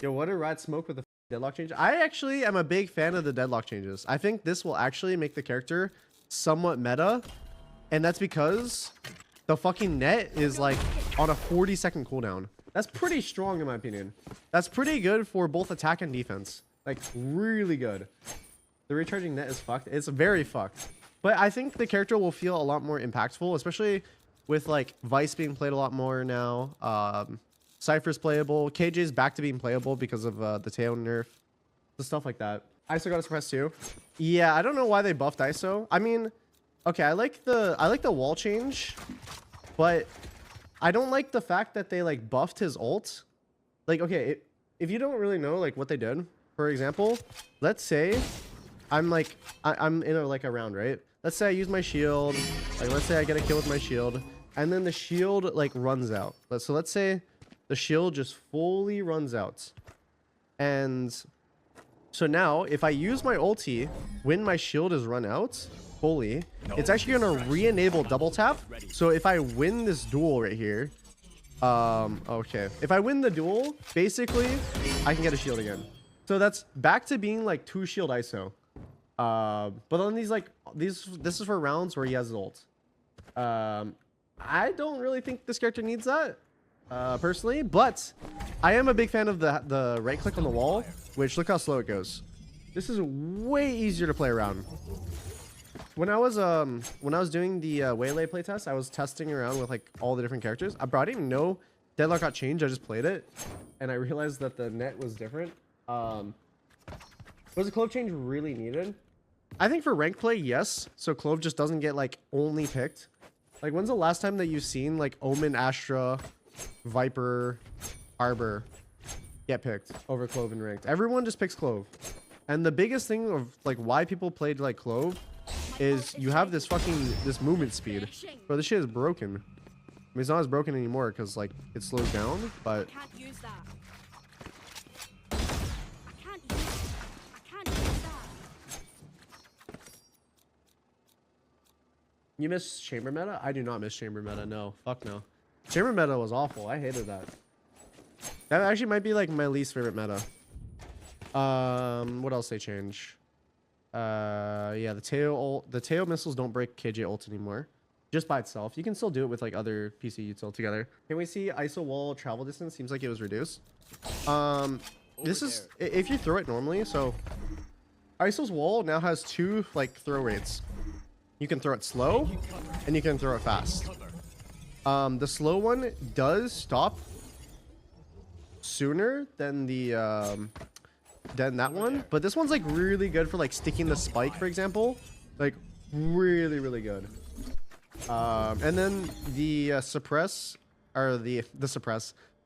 Yo, what did Rat smoke with the Deadlock change? I actually am a big fan of the Deadlock changes. I think this will actually make the character somewhat meta. And that's because the fucking net is like on a 40-second cooldown. That's pretty strong in my opinion. That's pretty good for both attack and defense. Like really good. The recharging net is fucked. It's very fucked. But I think the character will feel a lot more impactful, especially with like Vice being played a lot more now. Cypher's playable. KJ's back to being playable because of the tail nerf. The stuff like that. ISO got a suppress too. Yeah, I don't know why they buffed ISO. I mean, okay, I like the wall change, but I don't like the fact that they like buffed his ult. Like, okay, if you don't really know like what they did, for example, let's say I'm like I'm in a round, right? Let's say I use my shield. Like, let's say I get a kill with my shield, and then the shield like runs out. So let's say the shield just fully runs out. And so now if I use my ulti when my shield is run out fully, it's actually going to re-enable double tap. So if I win this duel right here, okay, if I win the duel, basically I can get a shield again. So that's back to being like 2 shield ISO. But on these this is for rounds where he has his ult. I don't really think this character needs that. Personally, but I am a big fan of the right click on the wall, which look how slow it goes. This is way easier to play around. When I was doing the Waylay playtest, I was testing around with like all the different characters. I didn't even know Deadlock got changed. I just played it and I realized that the net was different. Was the Clove change really needed? I think for rank play, yes. So Clove just doesn't get like only picked. Like, when's the last time that you've seen like Omen, Astra, Viper, Arbor get picked over Clove in ranked? Everyone just picks Clove. And the biggest thing of like why people played like Clove is you have this movement speed. Bro, this shit is broken. I mean, it's not as broken anymore because like it slows down, but you miss chamber meta? I do not miss chamber meta. No, fuck no. Chamber meta was awful. I hated that. That actually might be like my least favorite meta. What else they change? Yeah, the tail missiles don't break KJ ult anymore. Just by itself. You can still do it with like other PC util together. Can we see ISO wall travel distance? Seems like it was reduced. This is if you throw it normally. So ISO's wall now has 2 like throw rates. You can throw it slow and you can throw it fast. The slow one does stop sooner than that one, but this one's like really good for like sticking the spike, for example. Like really good. And then the suppress, or the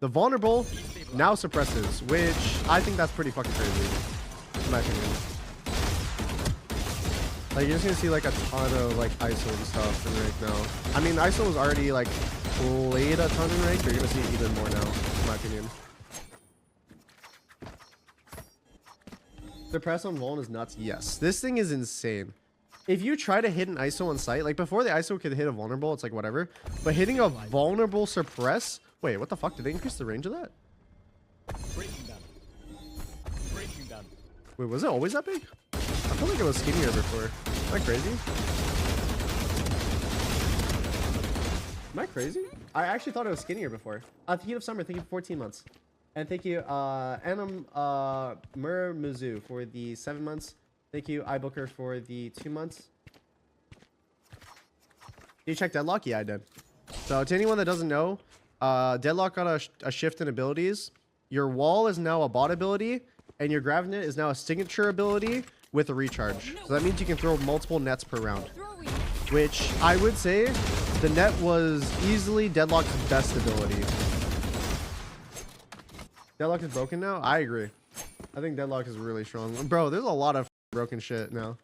vulnerable now suppresses, which I think that's pretty fucking crazy in my opinion. Like, you're just gonna see like a ton of like ISO and stuff in rank now. I mean, ISO was already like played a ton in rank, but you're gonna see it even more now, in my opinion. The press on Vuln is nuts. Yes, this thing is insane. If you try to hit an ISO on site, like before the ISO could hit a vulnerable, it's like whatever. But hitting a vulnerable suppress, wait, what the fuck? Did they increase the range of that? Wait, was it always that big? I feel like it was skinnier before. Am I crazy? Am I crazy? I actually thought it was skinnier before. The Heat of Summer, thank you for 14 months. And thank you, Anam Murmuzu for the 7 months. Thank you, iBooker, for the 2 months. Did you check Deadlock? Yeah, I did. So to anyone that doesn't know, Deadlock got a shift in abilities. Your wall is now a bot ability, and your grav net is now a signature ability with a recharge. So that means you can throw multiple nets per round, which I would say the net was easily Deadlock's best ability. Deadlock is broken now? I agree. I think Deadlock is really strong. Bro, there's a lot of broken shit now.